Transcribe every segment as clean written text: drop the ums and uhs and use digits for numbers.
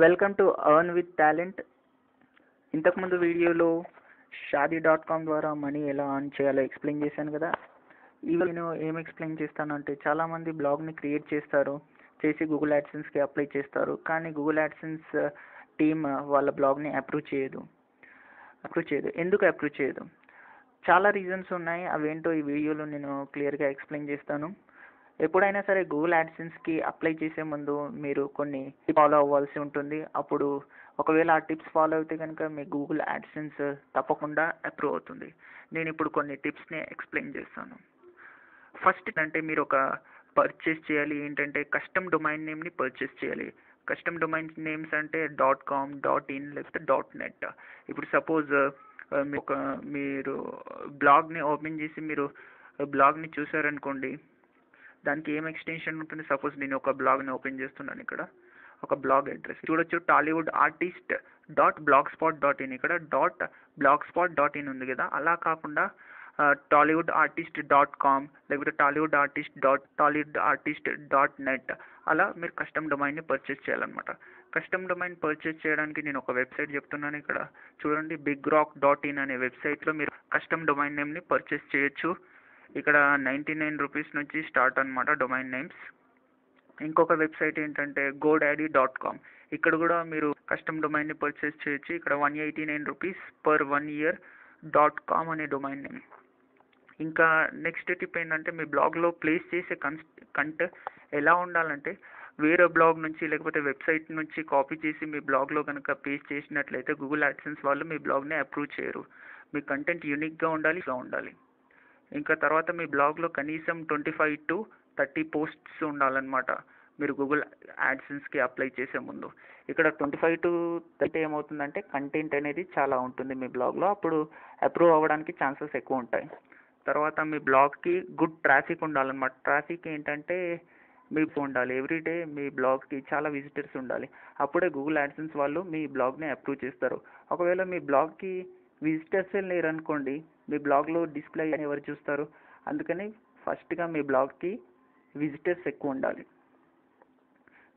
Welcome to earn with talent. ఇంతకుముందు వీడియోలో షాదీ.com ద్వారా మనీ ఎలా ఎర్న్ చేయాలో ఎక్స్ప్లెయిన్ చేశాను కదా. ఇవి నేను ఏం ఎక్స్ప్లెయిన్ చేస్తానంటే, చాలామంది బ్లాగ్ని క్రియేట్ చేస్తారు, చేసి గూగుల్ యాడ్సెన్స్కి అప్లై చేస్తారు. కానీ గూగుల్ యాడ్సెన్స్ టీమ్ వాళ్ళ బ్లాగ్ని అప్రూవ్ చేయదు. ఎందుకు అప్రూవ్ చేయదు? చాలా రీజన్స్ ఉన్నాయి. అవేంటో ఈ వీడియోలో నేను క్లియర్గా ఎక్స్ప్లెయిన్ చేస్తాను. ఎప్పుడైనా సరే గూగుల్ యాడ్సెన్స్కి అప్లై చేసే ముందు మీరు కొన్ని ఫాలో అవ్వాల్సి ఉంటుంది. అప్పుడు ఒకవేళ ఆ టిప్స్ ఫాలో అయితే కనుక మీ గూగుల్ యాడ్సెన్స్ తప్పకుండా అప్రూవ్ అవుతుంది. నేను ఇప్పుడు కొన్ని టిప్స్ని ఎక్స్ప్లెయిన్ చేస్తాను. ఫస్ట్ అంటే మీరు ఒక పర్చేస్ చేయాలి. ఏంటంటే కస్టమ్ డొమైన్ నేమ్ని పర్చేస్ చేయాలి. కస్టమ్ డొమైన్ నేమ్స్ అంటే .com, .in లేకపోతే .net. ఇప్పుడు సపోజ్ మీరు బ్లాగ్ని ఓపెన్ చేసి మీరు బ్లాగ్ని చూసారనుకోండి, దానికి ఏం ఎక్స్టెన్షన్ ఉంటుంది. సపోజ్ నేను ఒక బ్లాగ్ని ఓపెన్ చేస్తున్నాను. ఇక్కడ ఒక బ్లాగ్ అడ్రస్ చూడొచ్చు, tollywood_artist.blogspot.in. ఇక్కడ .blogspot.in ఉంది కదా. అలా కాకుండా tollywood_artist.com లేకపోతే tollywood_artist.net అలా మీరు కస్టమ్ డొమైన్ని పర్చేస్ చేయాలన్నమాట. కస్టమ్ డొమైన్ పర్చేస్ చేయడానికి నేను ఒక వెబ్సైట్ చెప్తున్నాను. ఇక్కడ చూడండి, bigrock.in అనే వెబ్సైట్లో మీరు కస్టమ్ డొమైన్ నేమ్ని పర్చేస్ చేయొచ్చు. ఇక్కడ 99 రూపీస్ నుంచి స్టార్ట్ అనమాట డొమైన్ నేమ్స్. ఇంకొక వెబ్సైట్ ఏంటంటే godaddy.com. ఇక్కడ కూడా మీరు కస్టమ్ డొమైన్ని పర్చేస్ చేయొచ్చు. ఇక్కడ 189 రూపీస్ per 1 year .com అనే డొమైన్ నేమ్. ఇంకా నెక్స్ట్ టిప్ ఏంటంటే, మీ బ్లాగ్లో ప్లేస్ చేసే కంటెంట్ ఎలా ఉండాలంటే, వేరే బ్లాగ్ నుంచి లేకపోతే వెబ్సైట్ నుంచి కాపీ చేసి మీ బ్లాగ్లో కనుక పేస్ట్ చేసినట్లయితే గూగుల్ యాడ్సెన్స్ వాళ్ళు మీ బ్లాగ్ని అప్రూవ్ చేయరు. మీ కంటెంట్ యూనిక్గా ఉండాలి. ఇంకా తర్వాత మీ బ్లాగ్లో కనీసం 25 to 30 పోస్ట్స్ ఉండాలన్నమాట మీరు గూగుల్ యాడ్సెన్స్కి అప్లై చేసే ముందు. ఇక్కడ 25 to 30 ఏమవుతుందంటే కంటెంట్ అనేది చాలా ఉంటుంది మీ బ్లాగ్లో, అప్పుడు అప్రూవ్ అవ్వడానికి ఛాన్సెస్ ఎక్కువ ఉంటాయి. తర్వాత మీ బ్లాగ్కి గుడ్ ట్రాఫిక్ ఉండాలన్నమాట. ట్రాఫిక్ ఏంటంటే మీకు ఉండాలి. ఎవ్రీడే మీ బ్లాగ్కి చాలా విజిటర్స్ ఉండాలి. అప్పుడే గూగుల్ యాడ్సెన్స్ వాళ్ళు మీ బ్లాగ్ని అప్రూవ్ చేస్తారు. ఒకవేళ మీ బ్లాగ్కి విజిటర్సే లేరనుకోండి, మీ బ్లాగ్లో డిస్ప్లే ఎవరు చూస్తారు? అందుకని ఫస్ట్గా మీ బ్లాగ్కి విజిటర్స్ ఎక్కువ ఉండాలి.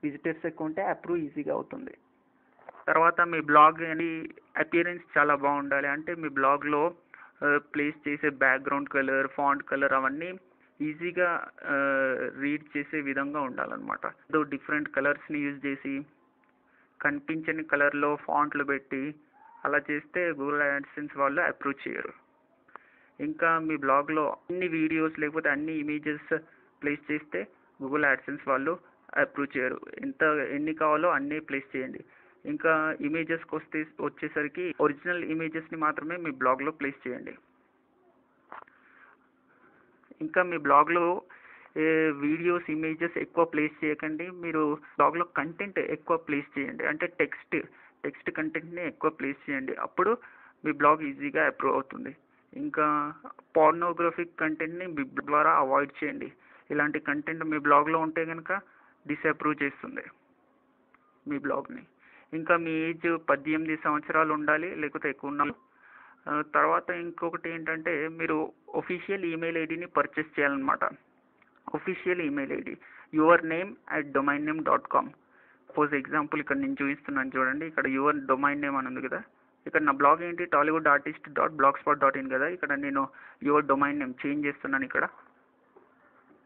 విజిటర్స్ ఎక్కువ ఉంటే అప్రూవ్ ఈజీగా అవుతుంది. తర్వాత మీ బ్లాగ్ అపియరెన్స్ చాలా బాగుండాలి. అంటే మీ బ్లాగ్లో ప్లేస్ చేసే బ్యాక్గ్రౌండ్ కలర్, ఫాంట్ కలర్ అవన్నీ ఈజీగా రీడ్ చేసే విధంగా ఉండాలన్నమాట. డిఫరెంట్ కలర్స్ని యూజ్ చేసి కనిపించని కలర్లో ఫాంట్లు పెట్టి అలా చేస్తే గూగుల్ యాడ్సెన్స్ వాళ్ళు అప్రూవ్ చేయరు. ఇంకా మీ బ్లాగ్లో అన్ని వీడియోస్ లేకపోతే అన్ని ఇమేజెస్ ప్లేస్ చేస్తే గూగుల్ యాడ్సెన్స్ వాళ్ళు అప్రూవ్ చేయరు. ఎన్ని కావాలో అన్నీ ప్లేస్ చేయండి. ఇంకా ఇమేజెస్కి వచ్చేసరికి ఒరిజినల్ ఇమేజెస్ని మాత్రమే మీ బ్లాగ్లో ప్లేస్ చేయండి. ఇంకా మీ బ్లాగ్లో వీడియోస్, ఇమేజెస్ ఎక్కువ ప్లేస్ చేయకండి. మీరు బ్లాగ్లో కంటెంట్ ఎక్కువ ప్లేస్ చేయండి. అంటే టెక్స్ట్ కంటెంట్ని ఎక్కువ ప్లేస్ చేయండి. అప్పుడు మీ బ్లాగ్ ఈజీగా అప్రూవ్ అవుతుంది. ఇంకా పోర్నోగ్రఫిక్ కంటెంట్ని మీ ద్వారా అవాయిడ్ చేయండి. ఇలాంటి కంటెంట్ మీ బ్లాగ్లో ఉంటే కనుక డిసప్రూవ్ చేస్తుంది మీ బ్లాగ్ని. ఇంకా మీ ఏజ్ 18 సంవత్సరాలు ఉండాలి, లేకపోతే ఎక్కువ ఉండాలి. తర్వాత ఇంకొకటి ఏంటంటే, మీరు ఒఫీషియల్ ఈమెయిల్ ఐడిని పర్చేస్ చేయాలన్నమాట. Official email ID yourname@domainname.com. For example ఇక్కడ నేను చూపిస్తున్నాను చూడండి. ఇక్కడ యువర్ డొమైన్ నేమ్ అని ఉంది కదా. ఇక్కడ నా బ్లాగ్ ఏంటి, tollywood_artist.blogspot.in కదా. ఇక్కడ నేను యువర్ డొమైన్ నేమ్ చేంజ్ చేస్తున్నాను. ఇక్కడ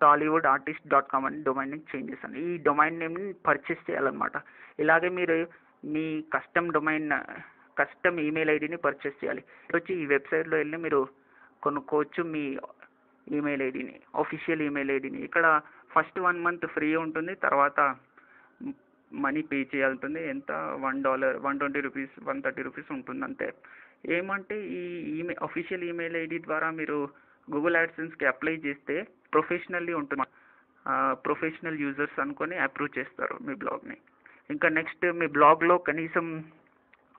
tollywood_artist.com అని డొమైన్ నేమ్ చేంజ్ చేస్తాను. ఈ డొమైన్ నేమ్ని పర్చేస్ చేయాలన్నమాట. ఇలాగే మీరు మీ కస్టమ్ ఈమెయిల్ ఐడిని పర్చేస్ చేయాలి. వచ్చి ఈ వెబ్సైట్లో వెళ్ళి మీరు కొనుక్కోవచ్చు మీ ఈమెయిల్ ఐడిని, ఆఫీషియల్ ఈమెయిల్ ఐడిని. ఇక్కడ ఫస్ట్ 1 month ఫ్రీ ఉంటుంది. తర్వాత మనీ పే చేయాల్సి ఉంటుంది. ఎంత $1, 120 రూపీస్, 130 రూపీస్ ఉంటుంది అంతే. ఏమంటే ఈ ఆఫీషియల్ ఈమెయిల్ ఐడి ద్వారా మీరు గూగుల్ యాడ్సెన్స్కి అప్లై చేస్తే ప్రొఫెషనల్లీ ఉంటుంది. ప్రొఫెషనల్ యూజర్స్ అనుకొని అప్రూవ్ చేస్తారు మీ బ్లాగ్ని. ఇంకా నెక్స్ట్, మీ బ్లాగ్లో కనీసం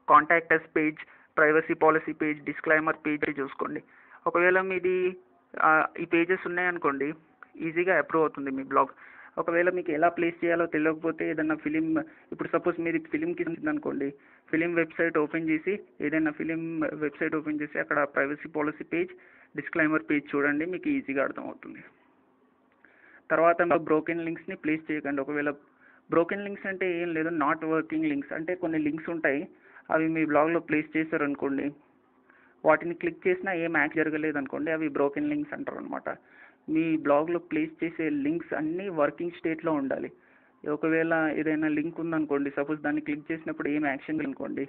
contact us page, privacy policy page, disclaimer page చూసుకోండి. ఒకవేళ మీది ఈ పేజెస్ ఉన్నాయనుకోండి, ఈజీగా అప్రూవ్ అవుతుంది మీ బ్లాగ్. ఒకవేళ మీకు ఎలా ప్లేస్ చేయాలో తెలియకపోతే ఏదైనా ఫిలిం, ఇప్పుడు సపోజ్ మీరు ఫిలింకి అనుకోండి, ఫిలిం వెబ్సైట్ ఓపెన్ చేసి అక్కడ privacy policy page, disclaimer page చూడండి, మీకు ఈజీగా అర్థమవుతుంది. తర్వాత బ్రోకెన్ లింక్స్ని ప్లేస్ చేయకండి. ఒకవేళ బ్రోకెన్ లింక్స్ అంటే ఏం లేదు, నాట్ వర్కింగ్ లింక్స్. అంటే కొన్ని లింక్స్ ఉంటాయి, అవి మీ బ్లాగ్లో ప్లేస్ చేశారనుకోండి, వాటిని క్లిక్ చేసినా ఏం యాక్ట్ జరగలేదు అనుకోండి, అవి బ్రోకెన్ లింక్స్ అంటారు అనమాట. మీ బ్లాగ్లో ప్లేస్ చేసే లింక్స్ అన్నీ వర్కింగ్ స్టేట్లో ఉండాలి. ఒకవేళ ఏదైనా లింక్ ఉందనుకోండి, సపోజ్ దాన్ని క్లిక్ చేసినప్పుడు ఏం యాక్షన్ అనుకోండి,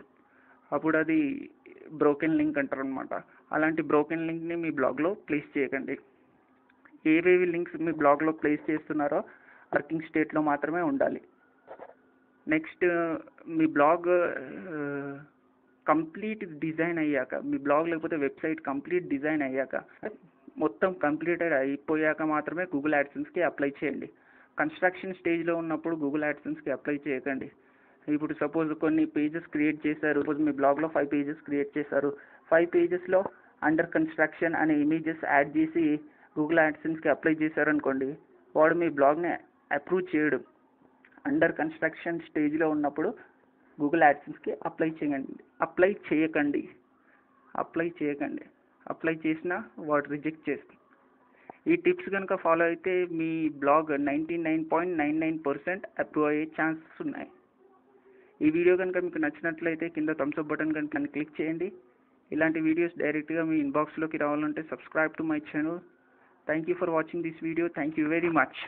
అప్పుడు అది బ్రోకెన్ లింక్ అంటారు అనమాట. అలాంటి బ్రోకెన్ లింక్ని మీ బ్లాగ్లో ప్లేస్ చేయకండి. ఏవేవి లింక్స్ మీ బ్లాగ్లో ప్లేస్ చేస్తున్నారో వర్కింగ్ స్టేట్లో మాత్రమే ఉండాలి. నెక్స్ట్, మీ బ్లాగ్ కంప్లీట్ డిజైన్ అయ్యాక, మీ బ్లాగ్ లేకపోతే వెబ్సైట్ కంప్లీట్ డిజైన్ అయ్యాక, మొత్తం కంప్లీటెడ్ అయిపోయాక మాత్రమే గూగుల్ యాడ్సెన్స్కి అప్లై చేయండి. కన్స్ట్రక్షన్ స్టేజ్లో ఉన్నప్పుడు గూగుల్ యాడ్సెన్స్కి అప్లై చేయకండి. ఇప్పుడు సపోజ్ కొన్ని పేజెస్ క్రియేట్ చేశారు, సపోజ్ మీ బ్లాగ్లో 5 పేజెస్ క్రియేట్ చేశారు, 5 పేజెస్లో అండర్ కన్స్ట్రక్షన్ అనే ఇమేజెస్ యాడ్ చేసి గూగుల్ యాడ్సెన్స్కి అప్లై చేశారనుకోండి, వాడు మీ బ్లాగ్ని అప్రూవ్ చేయడు. అండర్ కన్స్ట్రక్షన్ స్టేజ్లో ఉన్నప్పుడు గూగుల్ యాడ్సెన్స్కి అప్లై చేయకండి. అప్లై చేసినా వాడు రిజెక్ట్ చేస్తాడు. ఈ టిప్స్ కనుక ఫాలో అయితే మీ బ్లాగ్ 99.99% అప్రూవ్ అయ్యే ఛాన్సెస్ ఉన్నాయి. ఈ వీడియో కనుక మీకు నచ్చినట్లయితే కింద థమ్స్ అప్ బటన్ కనుక క్లిక్ చేయండి. ఇలాంటి వీడియోస్ డైరెక్ట్గా మీ ఇన్బాక్స్లోకి రావాలంటే subscribe to my channel. Thank you for watching this video. Thank you very much.